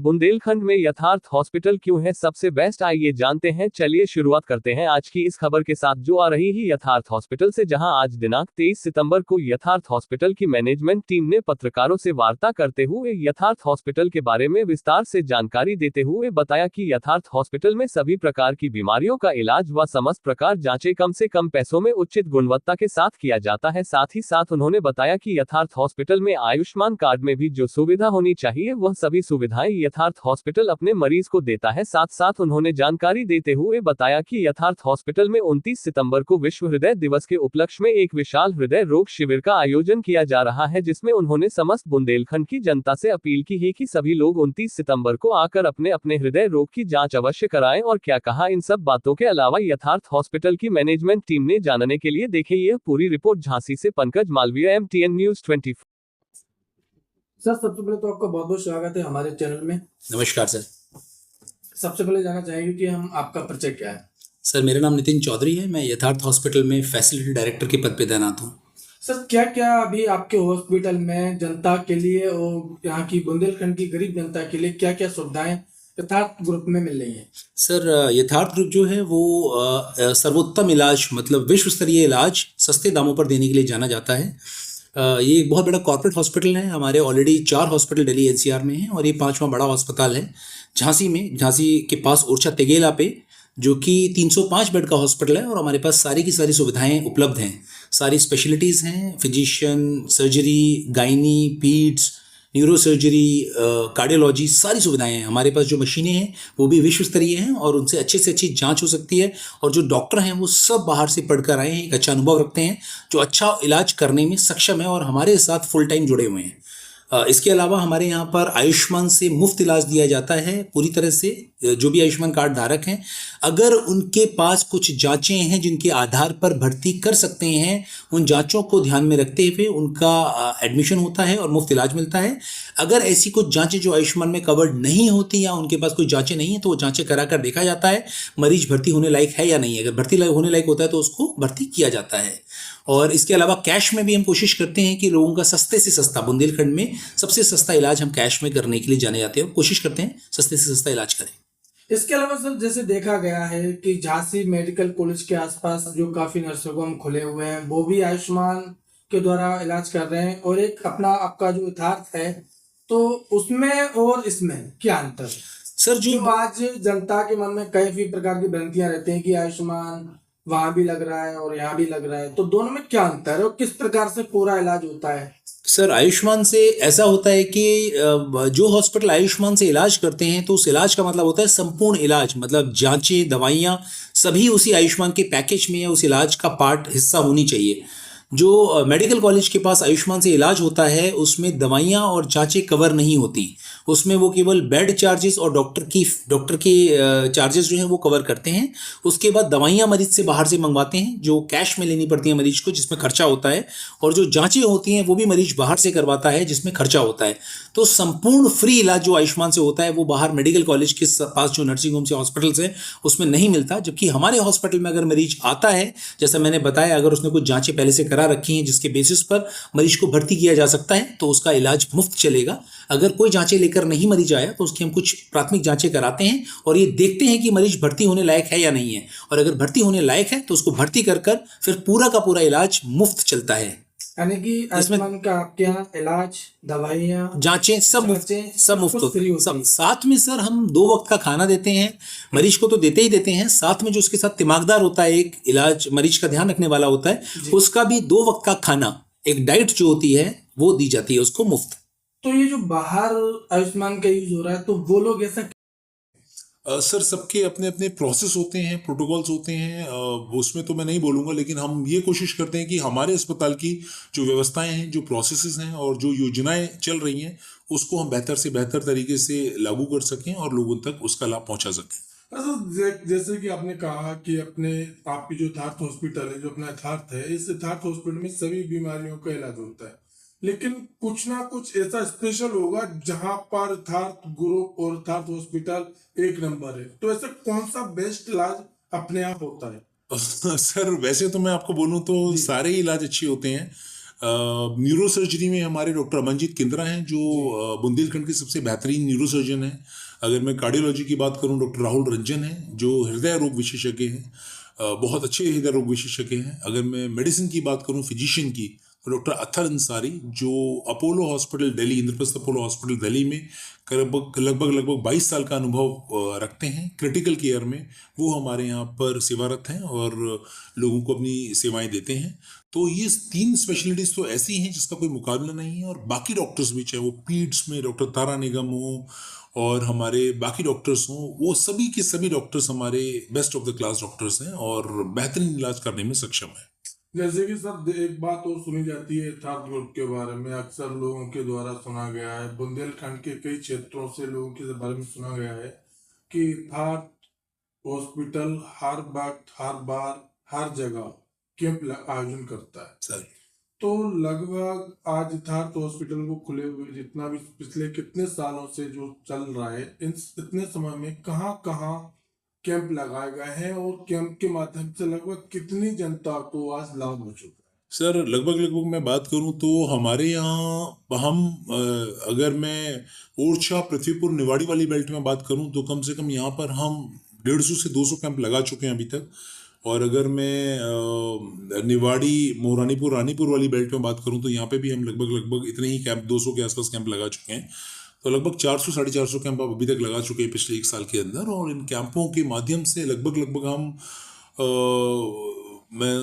बुंदेलखंड में यथार्थ हॉस्पिटल क्यों है सबसे बेस्ट, आइए जानते हैं। चलिए शुरुआत करते हैं आज की इस खबर के साथ जो आ रही है यथार्थ हॉस्पिटल से, जहां आज दिनांक 23 सितंबर को यथार्थ हॉस्पिटल की मैनेजमेंट टीम ने पत्रकारों से वार्ता करते हुए यथार्थ हॉस्पिटल के बारे में विस्तार से जानकारी देते हुए बताया कि यथार्थ हॉस्पिटल में सभी प्रकार की बीमारियों का इलाज व समस्त प्रकार जांचें कम से कम पैसों में उचित गुणवत्ता के साथ किया जाता है। साथ ही साथ उन्होंने बताया कि यथार्थ हॉस्पिटल में आयुष्मान कार्ड में भी जो सुविधा होनी चाहिए वह सभी सुविधाएं यथार्थ हॉस्पिटल अपने मरीज को देता है। साथ साथ उन्होंने जानकारी देते हुए बताया कि यथार्थ हॉस्पिटल में 29 सितंबर को विश्व हृदय दिवस के उपलक्ष्य में एक विशाल हृदय रोग शिविर का आयोजन किया जा रहा है, जिसमें उन्होंने समस्त बुंदेलखंड की जनता से अपील की है कि सभी लोग 29 सितंबर को आकर अपने अपने हृदय रोग की जांच अवश्य कराएं। और क्या कहा इन सब बातों के अलावा यथार्थ हॉस्पिटल की मैनेजमेंट टीम ने, जानने के लिए देखें यह पूरी रिपोर्ट। झांसी से Pankaj Malviya, MTN news 24। Sir सबसे पहले तो आपका बहुत बहुत स्वागत है हमारे चैनल में। नमस्कार सर। सबसे पहले जानना चाहेंगे कि हम आपका परिचय क्या है। सर मेरा नाम नितिन चौधरी है, मैं यथार्थ हॉस्पिटल में फैसिलिटी डायरेक्टर के पद पे तैनात हूँ। सर क्या क्या अभी आपके हॉस्पिटल में जनता के लिए और यहाँ की बुंदेलखंड की गरीब जनता के लिए क्या क्या सुविधाएं यथार्थ ग्रुप में मिल रही है। सर यथार्थ ग्रुप जो है वो सर्वोत्तम इलाज मतलब विश्व स्तरीय इलाज सस्ते दामों पर देने के लिए जाना जाता है। ये एक बहुत बड़ा कॉर्पोरेट हॉस्पिटल है। हमारे ऑलरेडी 4 हॉस्पिटल दिल्ली NCR में हैं और ये 5वां बड़ा अस्पताल है झांसी में, झांसी के पास ओरछा तेगेला पे, जो कि 305 बेड का हॉस्पिटल है। और हमारे पास सारी की सारी सुविधाएं उपलब्ध हैं, सारी स्पेशलिटीज़ हैं, physician, surgery, gynae, पीड्स, neuro surgery, cardiology, सारी सुविधाएं हैं। हमारे पास जो मशीनें हैं वो भी विश्व स्तरीय हैं और उनसे अच्छे से अच्छी जांच हो सकती है। और जो डॉक्टर हैं वो सब बाहर से पढ़कर आए हैं, एक अच्छा अनुभव रखते हैं, जो अच्छा इलाज करने में सक्षम है और हमारे साथ फुल टाइम जुड़े हुए हैं। इसके अलावा हमारे यहाँ पर आयुष्मान से मुफ्त इलाज दिया जाता है पूरी तरह से। जो भी आयुष्मान कार्ड धारक हैं, अगर उनके पास कुछ जांचें हैं जिनके आधार पर भर्ती कर सकते हैं, उन जांचों को ध्यान में रखते हुए उनका एडमिशन होता है और मुफ्त इलाज मिलता है। अगर ऐसी कुछ जांचें जो आयुष्मान में कवर्ड नहीं होती या उनके पास कोई जांचें नहीं है तो वो जांचें कराकर देखा जाता है मरीज भर्ती होने लायक है या नहीं है। अगर भर्ती होने लायक होता है तो उसको भर्ती किया जाता है। और इसके अलावा कैश में भी हम कोशिश करते हैं कि लोगों का सस्ते से सस्ता, बुंदेलखंड में सबसे सस्ता इलाज हम कैश में करने के लिए जाने जाते हैं और कोशिश करते हैं सस्ते से सस्ता इलाज करें। इसके अलावा सर जैसे देखा गया है कि झांसी मेडिकल कॉलेज के आसपास जो काफी नर्सिंग होम खुले हुए हैं वो भी आयुष्मान के द्वारा इलाज कर रहे हैं, और एक अपना आपका जो यथार्थ है तो उसमें और इसमें क्या अंतर सर? जो आज जनता के मन में कई प्रकार की भ्रांतियां रहती हैं कि आयुष्मान वहां भी लग रहा है और यहाँ भी लग रहा है, तो दोनों में क्या अंतर है और किस प्रकार से पूरा इलाज होता है। सर आयुष्मान से ऐसा होता है कि जो हॉस्पिटल आयुष्मान से इलाज करते हैं तो उस इलाज का मतलब होता है संपूर्ण इलाज, मतलब जांचें, दवाइयाँ सभी उसी आयुष्मान के पैकेज में उस इलाज का पार्ट हिस्सा होनी चाहिए। जो मेडिकल कॉलेज के पास आयुष्मान से इलाज होता है उसमें दवाइयाँ और जांचें कवर नहीं होती, उसमें वो केवल बेड चार्जेस और डॉक्टर के चार्जेस जो हैं वो कवर करते हैं। उसके बाद दवाइयाँ मरीज से बाहर से मंगवाते हैं जो कैश में लेनी पड़ती है मरीज को, जिसमें खर्चा होता है, और जो जांचें होती हैं वो भी मरीज बाहर से करवाता है जिसमें खर्चा होता है। तो संपूर्ण फ्री इलाज जो आयुष्मान से होता है वो बाहर मेडिकल कॉलेज के पास जो नर्सिंग होम्स या हॉस्पिटल्स हैं उसमें नहीं मिलता। जबकि हमारे हॉस्पिटल में अगर मरीज आता है, जैसा मैंने बताया, अगर उसने कुछ जांचें पहले से करा रखी हैं जिसके बेसिस पर मरीज को भर्ती किया जा सकता है तो उसका इलाज मुफ्त चलेगा। अगर कोई जांचें लेकर नहीं मरीज आया तो उसकी हम कुछ प्राथमिक जांचें कराते हैं और ये देखते हैं कि मरीज भर्ती होने लायक है या नहीं है, और अगर भर्ती होने लायक है तो उसको भर्ती कर फिर पूरा का पूरा इलाज मुफ्त चलता है। यानी कि आयुष्मान का आपके यहाँ इलाज, दवाइयाँ, जांचें सब मुफ्त होती है। सब साथ में सर हम 2 वक्त का खाना देते हैं मरीज को, तो देते ही देते हैं, साथ में जो उसके साथ दिमागदार होता है, एक इलाज मरीज का ध्यान रखने वाला होता है, उसका भी 2 वक्त का खाना, एक डाइट जो होती है वो दी जाती है उसको मुफ्त। तो ये जो बाहर आयुष्मान का यूज हो रहा है तो वो लोग ऐसा सर सबके अपने अपने प्रोसेस होते हैं, प्रोटोकॉल्स होते हैं, उसमें तो मैं नहीं बोलूँगा, लेकिन हम ये कोशिश करते हैं कि हमारे अस्पताल की जो व्यवस्थाएं हैं, जो प्रोसेसेस हैं और जो योजनाएं चल रही हैं उसको हम बेहतर से बेहतर तरीके से लागू कर सकें और लोगों तक उसका लाभ पहुंचा सकें। अच्छा, जैसे कि आपने कहा कि अपने आपकी जो यथार्थ हॉस्पिटल है, जो अपना यथार्थ है, इस यथार्थ हॉस्पिटल में सभी बीमारियों का इलाज होता है, लेकिन कुछ ना कुछ ऐसा स्पेशल होगा जहां पर यथार्थ ग्रुप और यथार्थ हॉस्पिटल एक नंबर है। तो ऐसा कौन सा बेस्ट इलाज अपने आप होता है? सर वैसे तो मैं आपको बोलूं तो जी। सारे ही इलाज अच्छे होते हैं। न्यूरो सर्जरी में हमारे डॉक्टर अमनजीत किंद्रा हैं जो बुंदेलखंड के सबसे बेहतरीन न्यूरो सर्जन हैं। अगर मैं कार्डियोलॉजी की बात करूं, डॉक्टर राहुल रंजन हैं जो हृदय रोग विशेषज्ञ हैं, बहुत अच्छे हृदय रोग विशेषज्ञ हैं। अगर मैं मेडिसिन की बात करूं, फिजिशियन की, तो डॉक्टर अत्थर अंसारी जो Apollo hospital Delhi, Indraprastha Apollo hospital Delhi में लगभग 22 साल का अनुभव रखते हैं क्रिटिकल केयर में, वो हमारे यहाँ पर सेवारत हैं और लोगों को अपनी सेवाएं देते हैं। तो ये 3 स्पेशलिटीज़ तो ऐसी हैं जिसका कोई मुकाबला नहीं है। और बाकी डॉक्टर्स भी, चाहे वो पीड्स में डॉक्टर तारा निगम हो और हमारे बाकी डॉक्टर्स हों, वो सभी के सभी डॉक्टर्स हमारे best of the class doctors हैं और बेहतरीन इलाज करने में सक्षम है। जैसे कि सर एक बात और सुनी जाती है यथार्थ ग्रुप के बारे में, अक्सर लोगों के द्वारा सुना गया है, बुंदेलखंड के कई क्षेत्रों से लोगों के बारे में सुना गया है कि यथार्थ हॉस्पिटल हर वक्त, हर बार, हर जगह कैंप आयोजन करता है। सर तो लगभग आज यथार्थ हॉस्पिटल को खुले हुए जितना भी पिछले कितने सालों से जो चल रहा है, इन इतने समय में कहाँ कहाँ कैंप लगाए गए हैं और कैंप के माध्यम से लगभग कितनी जनता को आज लाभ हो चुका है? सर लगभग मैं बात करूं तो हमारे यहाँ हम अगर मैं ओरछा, पृथ्वीपुर, निवाड़ी वाली बेल्ट में बात करूं तो कम से कम यहाँ पर हम 150 से 200 कैंप लगा चुके हैं अभी तक। और अगर मैं निवाड़ी, मोरानीपुर, रानीपुर वाली बेल्ट में बात करूं तो यहाँ पे भी हम लगभग इतने ही कैंप, 200 के आसपास कैंप लगा चुके हैं। तो लगभग 400 साढ़े 400 कैंप अभी तक लगा चुके हैं पिछले 1 साल के अंदर। और इन कैंपों के माध्यम से लगभग हम मैं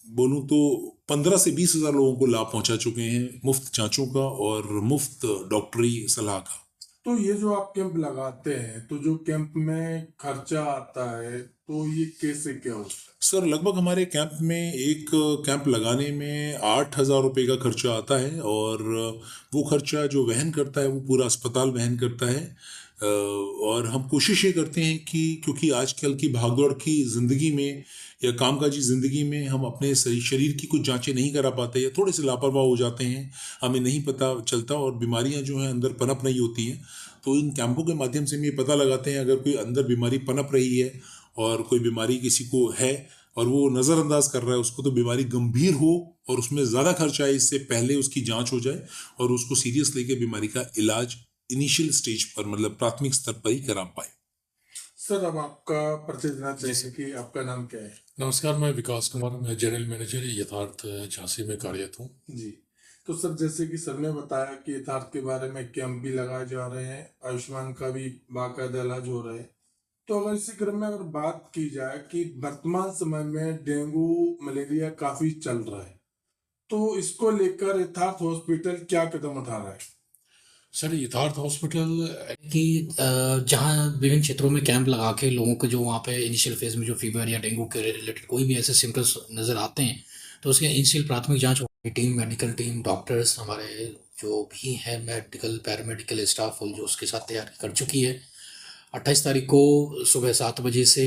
बोलूं तो 15 से 20 हज़ार लोगों को लाभ पहुंचा चुके हैं, मुफ्त जांचों का और मुफ्त डॉक्टरी सलाह का। तो ये जो आप कैंप लगाते हैं, तो जो कैंप में खर्चा आता है, तो ये कैसे क्या होता है? सर लगभग हमारे कैंप में एक कैंप लगाने में 8,000 रुपये का खर्चा आता है और वो खर्चा जो वहन करता है वो पूरा अस्पताल वहन करता है। और हम कोशिश ये करते हैं कि क्योंकि आजकल की भागदौड़ की ज़िंदगी में या कामकाजी ज़िंदगी में हम अपने शरीर की कुछ जांचें नहीं करा पाते या थोड़े से लापरवाह हो जाते हैं, हमें नहीं पता चलता और बीमारियां जो हैं अंदर पनप नहीं होती हैं। तो इन कैंपों के माध्यम से हम ये पता लगाते हैं अगर कोई अंदर बीमारी पनप रही है और कोई बीमारी किसी को है और वो नज़रअंदाज कर रहा है उसको, तो बीमारी गंभीर हो और उसमें ज़्यादा खर्चा है, इससे पहले उसकी जांच हो जाए और उसको सीरियस लेके बीमारी का इलाज इनिशियल स्टेज पर, मतलब प्राथमिक स्तर पर ही करा पाए। सर अब आपका परिचय देना चाहिए कि आपका नाम क्या है? नमस्कार, मैं विकास कुमार, मैं जनरल मैनेजर यथार्थ झांसी में कार्यरत हूँ। जी। तो सर जैसे कि सर ने बताया कि यथार्थ के बारे में कैंप भी लगाए जा रहे हैं, आयुष्मान का भी बाकायदा इलाज हो रहा है। तो अगर इसी क्रम में अगर बात की जाए कि वर्तमान समय में डेंगू मलेरिया काफी चल रहा है, तो इसको लेकर यथार्थ हॉस्पिटल क्या कदम उठा रहा है? सर यथार्थ हॉस्पिटल कि जहाँ विभिन्न क्षेत्रों में कैंप लगा के लोगों को जो वहाँ पे इनिशियल फेज में जो फीवर या डेंगू के रिलेटेड कोई भी ऐसे सिम्टम्स नज़र आते हैं तो उसके इनिशियल प्राथमिक जांच टीम, मेडिकल टीम, डॉक्टर्स हमारे जो भी हैं, मेडिकल पैरामेडिकल स्टाफ जो उसके साथ तैयारी कर चुकी है। 28 तारीख को सुबह 7 बजे से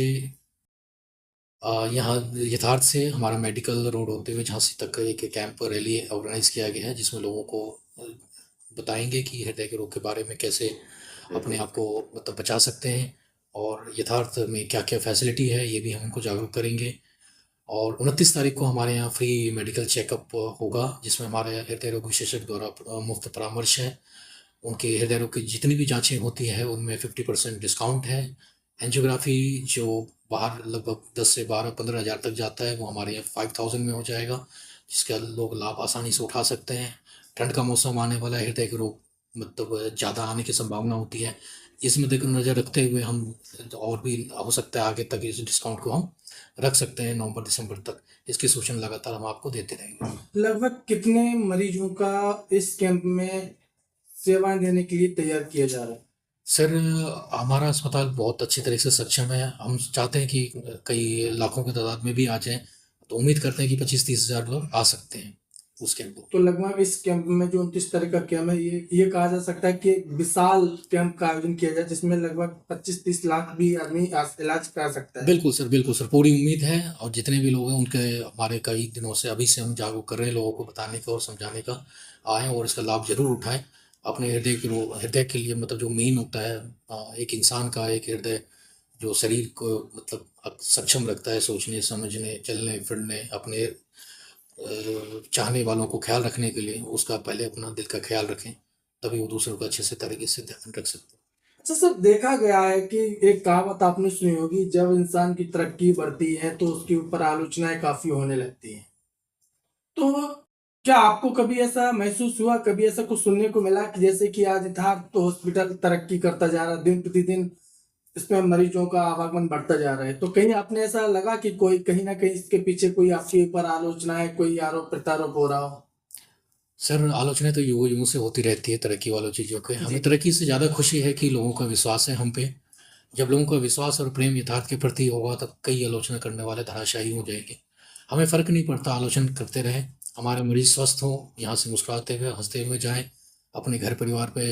यहाँ यथार्थ से हमारा मेडिकल रोड होते हुए झांसी तक एक कैंप रैली ऑर्गेनाइज किया गया है जिसमें लोगों को बताएंगे कि हृदय के रोग के बारे में कैसे अपने आप को मतलब बचा सकते हैं और यथार्थ में क्या क्या फैसिलिटी है ये भी हम उनको जागरूक करेंगे। और 29 तारीख को हमारे यहाँ फ्री मेडिकल चेकअप होगा जिसमें हमारे हृदय रोग विशेषज्ञ द्वारा मुफ्त परामर्श है। उनके हृदय रोग की जितनी भी जांचें होती हैं उनमें 50% डिस्काउंट है। एंजियोग्राफी जो बाहर लगभग 10 से 12-15 हज़ार तक जाता है वो हमारे यहाँ 5,000 में हो जाएगा, जिसका लोग लाभ आसानी से उठा सकते हैं। ठंड का मौसम आने वाला है, हृदय के रोग मतलब ज़्यादा आने की संभावना होती है, इसमें देखकर नज़र रखते हुए हम और भी हो सकता है आगे तक इस डिस्काउंट को हम रख सकते हैं नवंबर-दिसंबर तक। इसकी सूचना लगातार हम आपको देते रहेंगे। लगभग कितने मरीजों का इस कैंप में सेवाएं देने के लिए तैयार किया जा रहा है? सर हमारा अस्पताल बहुत अच्छी तरह से सक्षम है। हम चाहते हैं कि कई लाखों की तादाद में भी आ जाएं, तो उम्मीद करते हैं कि 25-30 हज़ार लोग आ सकते हैं। उस कैंप को। तो लगभग इस कैंप में जो 29 तारीख का कैंप है, ये कहा जा सकता है कि एक विशाल कैंप का आयोजन किया जाए जिसमें लगभग 25-30 लाख भी आदमी इलाज करा सकता है। बिल्कुल सर, पूरी उम्मीद है। और जितने भी लोग हैं उनके हमारे कई दिनों से अभी से हम जागरूक कर रहे हैं लोगों को बताने का और समझाने का। आएँ और इसका लाभ जरूर उठाएं। अपने हृदय के लिए मतलब जो मेन होता है एक इंसान का एक हृदय जो शरीर को मतलब सक्षम रखता है सोचने समझने चलने फिरने अपने चाहने वालों को ख्याल रखने के लिए, उसका पहले अपना दिल का ख्याल रखें, तभी वो दूसरों का अच्छे से तरीके से ध्यान रख सकते हैं। अच्छा सर, देखा गया है कि एक कहावत आपने सुनी होगी, जब इंसान की तरक्की बढ़ती है तो उसके ऊपर आलोचनाएं काफी होने लगती हैं। तो क्या आपको कभी ऐसा महसूस हुआ, कभी ऐसा कुछ सुनने को मिला कि जैसे कि आज यथार्थ तो हॉस्पिटल तरक्की करता जा रहा है, दिन प्रतिदिन इसमें मरीजों का आवागमन बढ़ता जा रहा है, तो कहीं आपने ऐसा लगा कि कोई कहीं ना कहीं इसके पीछे कोई आपके ऊपर आलोचना है, कोई आरोप प्रत्यारोप हो रहा हो? सर आलोचना तो युगों युगों से होती रहती है तरक्की वालों चीज़ों के। हमें जी। तरक्की से ज़्यादा खुशी है कि लोगों का विश्वास है हम पे। जब लोगों का विश्वास और प्रेम यथार्थ के प्रति होगा तब कई आलोचना करने वाले धराशायी हो जाएंगे। हमें फ़र्क नहीं पड़ता, आलोचना करते रहे, हमारे मरीज स्वस्थ हों, यहाँ से मुस्कुराते हुए हंसते हुए जाएं, अपने घर परिवार पे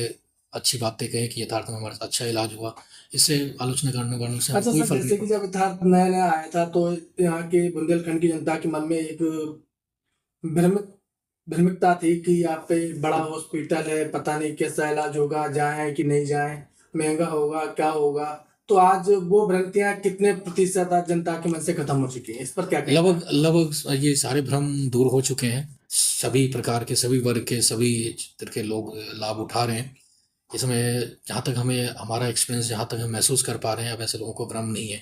अच्छी बातें कहें कि यथार्थ में हमारा अच्छा इलाज हुआ। इससे आलोचना करने वालों से हमें अच्छा कोई सर, फ़र्क जैसे नहीं कि पड़ता। जब यथार्थ नया नया आया था तो यहाँ के बुंदेलखंड की जनता के मन में एक भ्रमित भ्रमिकता थी कि यहाँ पे बड़ा हॉस्पिटल है, पता नहीं कैसा इलाज होगा, जाएं कि नहीं जाएं, महंगा होगा क्या होगा। तो आज वो भ्रांतियां कितने प्रतिशत आज जनता के मन से खत्म हो चुकी हैं, इस पर क्या कहना है? लगभग लगभग ये सारे भ्रम दूर हो चुके हैं। सभी प्रकार के सभी वर्ग के सभी क्षेत्र के लोग लाभ उठा रहे हैं इसमें। जहाँ तक हमें हमारा एक्सपीरियंस जहाँ तक हम महसूस कर पा रहे हैं, अब ऐसे लोगों को भ्रम नहीं है,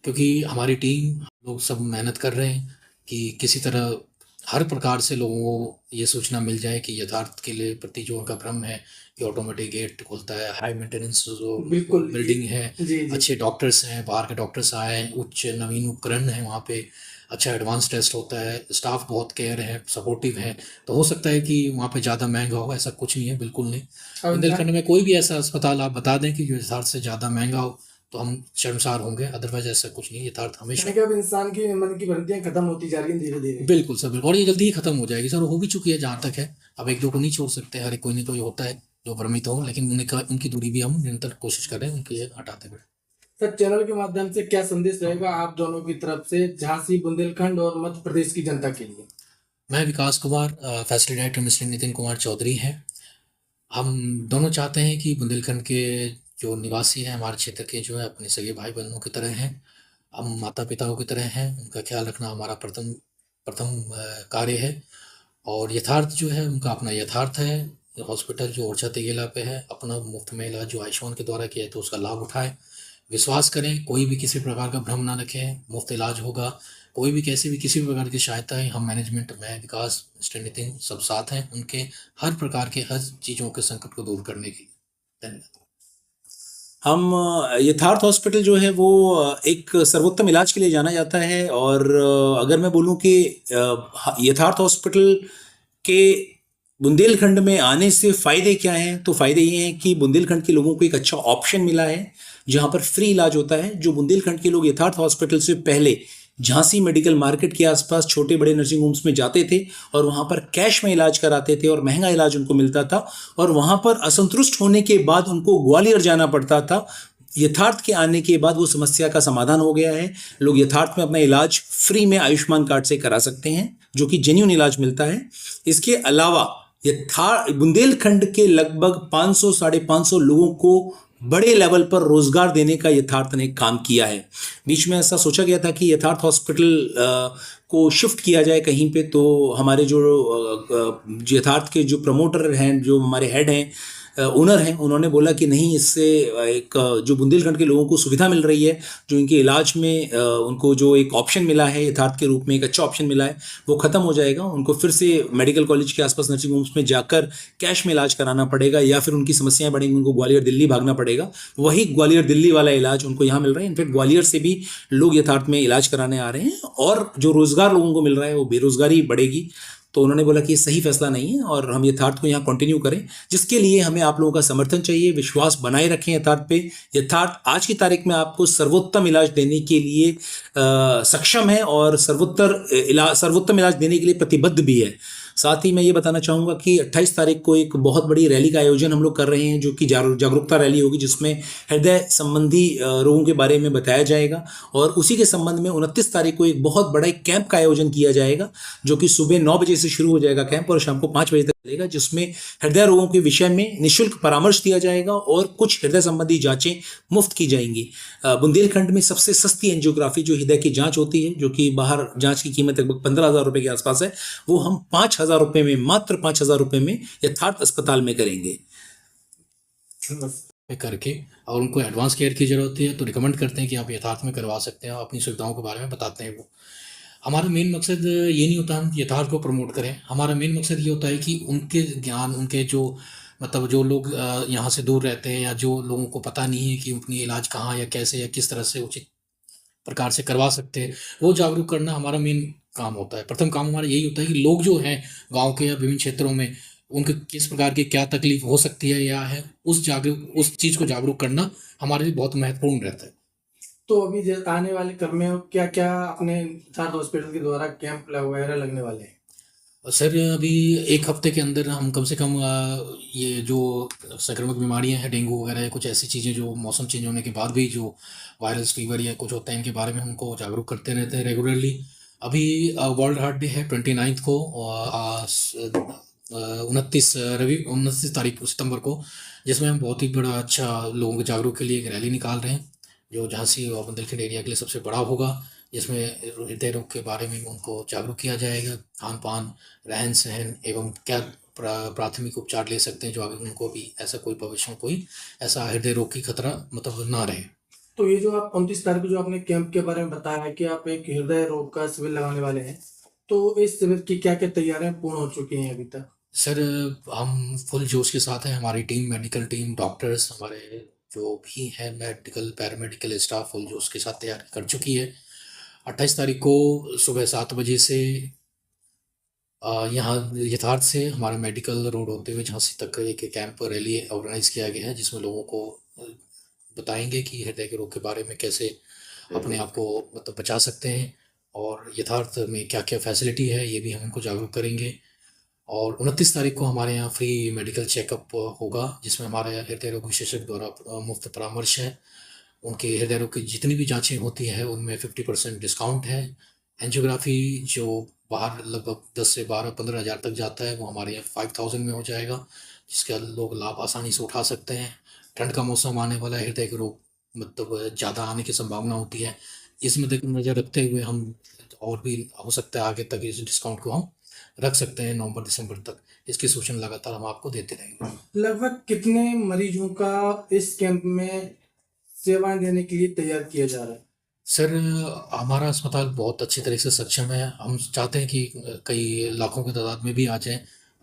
क्योंकि हमारी टीम हम लोग सब मेहनत कर रहे हैं कि किसी तरह हर प्रकार से लोगों को ये सूचना मिल जाए कि यथार्थ के लिए प्रति जो उनका भ्रम है कि ऑटोमेटिक गेट खुलता है, हाई मेंटेनेंस जो बिल्कुल। बिल्डिंग है, जी जी। अच्छे डॉक्टर्स हैं, बाहर के डॉक्टर्स आए हैं, उच्च नवीन उपकरण है वहाँ पे, अच्छा एडवांस टेस्ट होता है, स्टाफ बहुत केयर है, सपोर्टिव है। तो हो सकता है कि वहाँ पे ज़्यादा महंगा हो, ऐसा कुछ नहीं है, बिल्कुल नहीं। और बुंदेलखंड में कोई भी ऐसा अस्पताल आप बता दें कि जो यथार्थ से ज़्यादा महंगा हो तो हम शर्मसार होंगे, अदरवाइज ऐसा कुछ नहीं है। यथार्थ हमेशा यानी कि अब इंसान की मन की भ्रांतियां खत्म होती जा रही हैं धीरे धीरे। बिल्कुल सर, बिल्कुल। और ये जल्दी ही खत्म हो जाएगी सर, हो भी चुकी है जहाँ तक है। अब एक दो को नहीं छोड़ सकते, हर एक कोई नहीं कोई होता है जो भ्रमित हो, लेकिन उनकी दूरी भी हम निरंतर कोशिश कर रहे हैं उनकी हटाते हुए। सर, चैनल के माध्यम से क्या संदेश रहेगा आप दोनों की तरफ से झांसी, बुंदेलखंड और मध्य प्रदेश की जनता के लिए? मैं Vikas Kumar, facility director mister Nitin Kumar Chaudhary हैं। हम दोनों चाहते हैं कि बुंदेलखंड के जो निवासी हैं हमारे क्षेत्र के जो है अपने सगे भाई बहनों की तरह हैं, हम माता पिताओं की तरह हैं, उनका ख्याल रखना हमारा प्रथम प्रथम कार्य है। और यथार्थ जो है उनका अपना यथार्थ है, हॉस्पिटल जो ओरछा तिगेला पे है, अपना मुफ्त में इलाज जो आयुष्मान के द्वारा किया है तो उसका लाभ उठाएं, विश्वास करें, कोई भी किसी प्रकार का भ्रम ना रखें, मुफ्त इलाज होगा। कोई भी कैसे भी किसी भी प्रकार की सहायता है, हम मैनेजमेंट में विकास मिस्टर नितिन सब साथ हैं उनके, हर प्रकार के हर चीज़ों के संकट को दूर करने के लिए। धन्यवाद। हम यथार्थ हॉस्पिटल जो है वो एक सर्वोत्तम इलाज के लिए जाना जाता है। और अगर मैं बोलूं कि यथार्थ हॉस्पिटल के बुंदेलखंड में आने से फ़ायदे क्या हैं, तो फ़ायदे ये हैं कि बुंदेलखंड के लोगों को एक अच्छा ऑप्शन मिला है जहां पर फ्री इलाज होता है। जो बुंदेलखंड के लोग यथार्थ हॉस्पिटल से पहले झांसी मेडिकल मार्केट के आसपास छोटे बड़े नर्सिंग होम्स में जाते थे और वहां पर कैश में इलाज कराते थे और महंगा इलाज उनको मिलता था, और वहां पर असंतुष्ट होने के बाद उनको ग्वालियर जाना पड़ता था। यथार्थ के आने के बाद वो समस्या का समाधान हो गया है। लोग यथार्थ में अपना इलाज फ्री में आयुष्मान कार्ड से करा सकते हैं, जो कि जेन्युइन इलाज मिलता है। इसके अलावा बुंदेलखंड के लगभग 500 550 लोगों को बड़े लेवल पर रोजगार देने का यथार्थ ने काम किया है। बीच में ऐसा सोचा गया था कि यथार्थ हॉस्पिटल को शिफ्ट किया जाए कहीं पे, तो हमारे जो यथार्थ के जो प्रमोटर हैं, जो हमारे हेड हैं, ओनर हैं, उन्होंने बोला कि नहीं, इससे एक जो बुंदेलखंड के लोगों को सुविधा मिल रही है, जो इनके इलाज में उनको जो एक ऑप्शन मिला है यथार्थ के रूप में, एक अच्छा ऑप्शन मिला है, वो ख़त्म हो जाएगा। उनको फिर से मेडिकल कॉलेज के आसपास नर्सिंग होम्स में जाकर कैश में इलाज कराना पड़ेगा, या फिर उनकी समस्याएं बढ़ेंगी, उनको ग्वालियर दिल्ली भागना पड़ेगा। वही ग्वालियर दिल्ली वाला इलाज उनको यहाँ मिल रहा है। इनफैक्ट ग्वालियर से भी लोग यथार्थ में इलाज कराने आ रहे हैं, और जो रोज़गार लोगों को मिल रहा है वो बेरोज़गारी बढ़ेगी। तो उन्होंने बोला कि ये सही फैसला नहीं है और हम यथार्थ को यहाँ कंटिन्यू करें, जिसके लिए हमें आप लोगों का समर्थन चाहिए। विश्वास बनाए रखें यथार्थ पे। यथार्थ आज की तारीख में आपको सर्वोत्तम इलाज देने के लिए सक्षम है और सर्वोत्तम इलाज देने के लिए प्रतिबद्ध भी है। साथ ही मैं ये बताना चाहूँगा कि 28 तारीख को एक बहुत बड़ी रैली का आयोजन हम लोग कर रहे हैं, जो कि जागरूकता रैली होगी, जिसमें हृदय संबंधी रोगों के बारे में बताया जाएगा। और उसी के संबंध में 29 तारीख को एक बहुत बड़ा एक कैंप का आयोजन किया जाएगा, जो कि सुबह 9 बजे से शुरू हो जाएगा कैंप और शाम को 5 बजे तक चलेगा, जिसमें हृदय रोगों के विषय में निःशुल्क परामर्श दिया जाएगा और कुछ हृदय संबंधी जांचें मुफ्त की जाएंगी। बुंदेलखंड में सबसे सस्ती एंजियोग्राफी जो हृदय की जांच होती है, जो कि बाहर जांच की कीमत लगभग 15,000 रुपये के आसपास है, वो हम 5,000 रुपये में, मात्र 5,000 रुपये में यथार्थ अस्पताल में करेंगे। पे करके और उनको एडवांस केयर की ज़रूरत है तो रिकमेंड करते हैं कि आप यथार्थ में करवा सकते हैं, अपनी सुविधाओं के बारे में बताते हैं वो। हमारा मेन मकसद ये नहीं होता हम यथार्थ को प्रमोट करें, हमारा मेन मकसद ये होता है कि उनके ज्ञान, उनके जो मतलब जो लोग यहाँ से दूर रहते हैं या जो लोगों को पता नहीं है कि अपनी इलाज कहाँ या कैसे या किस तरह से उचित प्रकार से करवा सकते हैं, वो जागरूक करना हमारा मेन काम होता है। प्रथम काम हमारा यही होता है कि लोग जो हैं गांव के या विभिन्न क्षेत्रों में उनके किस प्रकार की क्या तकलीफ हो सकती है या है, उस चीज़ को जागरूक करना हमारे लिए बहुत महत्वपूर्ण रहता है। तो अभी आने वाले क्रम में क्या क्या अपने यथार्थ हॉस्पिटल के द्वारा कैंप वगैरह लगने वाले हैं? सर अभी 1 हफ्ते के अंदर हम कम से कम ये जो संक्रामक बीमारियां हैं, डेंगू वगैरह कुछ ऐसी चीज़ें जो मौसम चेंज होने के बाद भी जो वायरल फीवर या कुछ होता है, इनके बारे में हमको जागरूक करते रहते हैं रेगुलरली। अभी वर्ल्ड हार्ट डे है 29 को, 29 तारीख सितंबर को, जिसमें हम बहुत ही बड़ा अच्छा लोगों को जागरूक के लिए एक रैली निकाल रहे हैं, जो झांसी और बुंदेलखंड एरिया के लिए सबसे बड़ा होगा, जिसमें हृदय रोग के बारे में उनको जागरूक किया जाएगा, खान पान, रहन सहन एवं क्या प्राथमिक उपचार ले सकते हैं, जो आगे उनको भी ऐसा कोई भविष्य में कोई ऐसा हृदय रोग की खतरा मतलब ना रहे। तो ये जो आप 29 तारीख को जो आपने कैंप के बारे में बताया है कि आप एक हृदय रोग का शिविर लगाने वाले हैं, तो इस शिविर की क्या क्या तैयारियां पूर्ण हो चुकी हैं अभी तक? सर हम फुल जोश के साथ हैं, हमारी टीम, मेडिकल टीम, डॉक्टर्स, हमारे जो भी हैं मेडिकल पैरामेडिकल स्टाफ फुल जोश के साथ तैयारी कर चुकी है। 28 तारीख को सुबह 7 बजे से यहाँ यथार्थ से हमारा मेडिकल रोड होते हुए झांसी तक एक कैंप रैली ऑर्गेनाइज किया गया है, जिसमें लोगों को बताएंगे कि हृदय के रोग के बारे में कैसे अपने आप को मतलब बचा सकते हैं और यथार्थ में क्या क्या फैसिलिटी है, ये भी हम उनको जागरूक करेंगे। और 29 तारीख को हमारे यहाँ फ्री मेडिकल चेकअप होगा, जिसमें हमारे हृदय रोग विशेषज्ञ द्वारा मुफ्त परामर्श है। उनके हृदय रोग की जितनी भी जांचें होती हैं उनमें 50% डिस्काउंट है। एंजियोग्राफी जो बाहर लगभग 10 से 12-15 हज़ार तक जाता है, वो हमारे यहाँ 5000 में हो जाएगा, जिसका लोग लाभ आसानी से उठा सकते हैं। ठंड का मौसम आने वाला है, हृदय के रोग मतलब ज़्यादा आने की संभावना होती है, इसमें नज़र रखते हुए हम और भी हो सकता है आगे तक इस डिस्काउंट को हम रख सकते हैं, नवंबर दिसंबर तक। इसकी सूचना लगातार हम आपको देते रहेंगे। लगभग कितने मरीजों का इस कैंप में सेवाएं देने के लिए तैयार किया जा रहा है? सर हमारा अस्पताल बहुत अच्छी तरह से सक्षम है, हम चाहते हैं कि कई लाखों की तादाद में भी आ जाएं,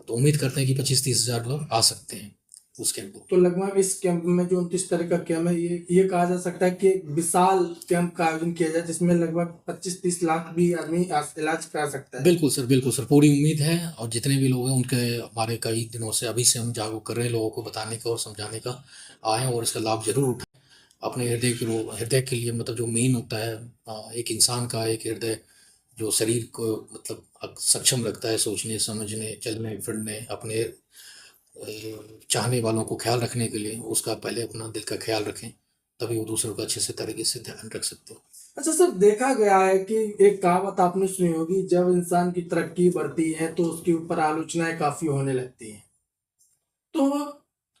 तो उम्मीद करते हैं कि 25-30 हज़ार लोग आ सकते हैं उस कैंप को। तो लगभग इस कैंप में जो 29 तारीख का कैंप है, ये कहा जा सकता है कि एक विशाल कैंप का आयोजन किया जाए, जिसमें लगभग 25-30 लाख भी आदमी इलाज करा सकता है। बिल्कुल सर, पूरी उम्मीद है, और जितने भी लोग हैं उनके हमारे कई दिनों से अभी से हम जागरूक कर रहे हैं लोगों को बताने का और समझाने का, आएँ और इसका लाभ जरूर उठाएं। अपने हृदय के लिए मतलब जो मेन होता है एक इंसान का एक हृदय जो शरीर को मतलब सक्षम रखता है सोचने समझने चलने फिरने, अपने चाहने वालों को ख्याल रखने के लिए, उसका पहले अपना दिल का ख्याल रखें, तभी वो दूसरों का अच्छे से तरीके से ध्यान रख सकते हैं। अच्छा सर, देखा गया है कि एक कहावत आपने सुनी होगी, जब इंसान की तरक्की बढ़ती है तो उसके ऊपर आलोचनाएं काफी होने लगती हैं। तो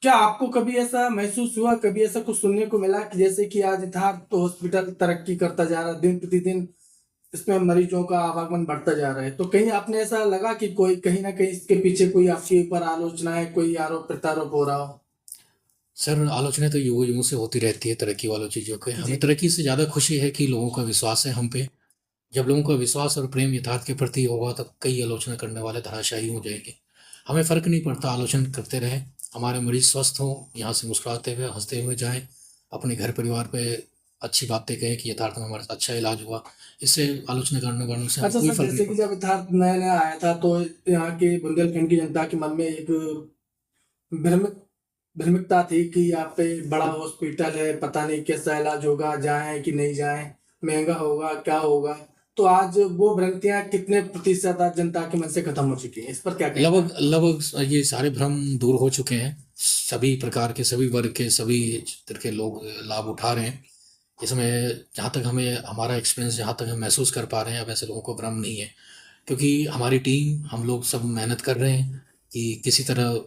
क्या आपको कभी ऐसा महसूस हुआ, कभी ऐसा कुछ सुनने को मिला कि जैसे कि आज यथार्थ तो हॉस्पिटल तरक्की करता जा रहा है, दिन प्रतिदिन इसमें मरीजों का आवागमन बढ़ता जा रहा है, तो कहीं आपने ऐसा लगा कि कोई कहीं ना कहीं इसके पीछे कोई आपके ऊपर आलोचना है, कोई आरोप प्रत्यारोप हो रहा हो? सर आलोचना तो युगों युगों से होती रहती है तरक्की वालों चीज़ों के। हमें तरक्की से ज़्यादा खुशी है कि लोगों का विश्वास है हम पे। जब लोगों का विश्वास और प्रेम यथार्थ के प्रति होगा तब कई आलोचना करने वाले धराशायी हो जाएंगे। हमें फ़र्क नहीं पड़ता, आलोचना करते रहे, हमारे मरीज स्वस्थ हों, यहाँ से मुस्कुराते हुए हंसते हुए जाएं, अपने घर परिवार पे अच्छी बातें कहें कि यथार्थ में हमारा अच्छा इलाज हुआ, इससे आलोचना करने वालों से अच्छा कोई सर, फर्क जैसे नहीं कि पड़ता। जब यथार्थ नया नया आया था तो यहाँ के बुंदेलखंड की जनता के मन में एक भ्रमित भ्रमिकता थी कि यहाँ पे बड़ा हॉस्पिटल है, पता नहीं कैसा इलाज होगा, जाएं कि नहीं जाएं, महंगा होगा क्या होगा। तो आज वो भ्रांतियां कितने प्रतिशत आज जनता के मन से खत्म हो चुकी हैं, इस पर क्या कहना है? लगभग लगभग ये सारे भ्रम दूर हो चुके हैं। सभी प्रकार के, सभी वर्ग के, सभी तरह के लोग लाभ उठा रहे हैं इसमें। जहाँ तक हमें हमारा एक्सपीरियंस, जहाँ तक हम महसूस कर पा रहे हैं, अब ऐसे लोगों को भ्रम नहीं है, क्योंकि हमारी टीम, हम लोग सब मेहनत कर रहे हैं कि किसी तरह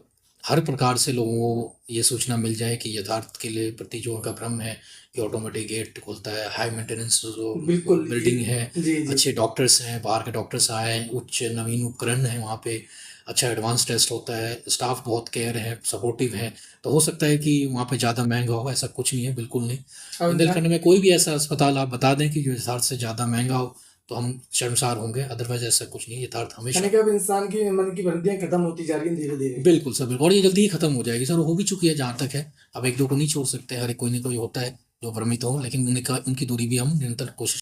हर प्रकार से लोगों को ये सूचना मिल जाए कि यथार्थ के लिए प्रति जो उनका भ्रम है कि ऑटोमेटिक गेट खुलता है, हाई मेंटेनेंस जो बिल्कुल बिल्डिंग है, जी जी अच्छे डॉक्टर्स हैं, बाहर के डॉक्टर्स आए हैं, उच्च नवीन उपकरण है वहाँ पे, अच्छा एडवांस टेस्ट होता है, स्टाफ बहुत केयर है, सपोर्टिव है। तो हो सकता है कि वहाँ पे ज़्यादा महंगा हो, ऐसा कुछ नहीं है, बिल्कुल नहीं। और बुंदेलखंड में कोई भी ऐसा अस्पताल आप बता दें कि जो यथार्थ से ज़्यादा महंगा हो तो हम शर्मसार होंगे, अदरवाइज ऐसा कुछ नहीं है। यथार्थ हमेशा यानी कि अब इंसान की मन की भ्रांतियां खत्म होती जा रही हैं धीरे धीरे। बिल्कुल सर, बिल्कुल, और ये जल्दी ही खत्म हो जाएगी सर, हो भी चुकी है जहाँ तक है। अब एक दो को नहीं छोड़ सकते, हर एक कोई ना कोई होता है जो भ्रमित हो, लेकिन उनकी दूरी भी हम निरंतर कोशिश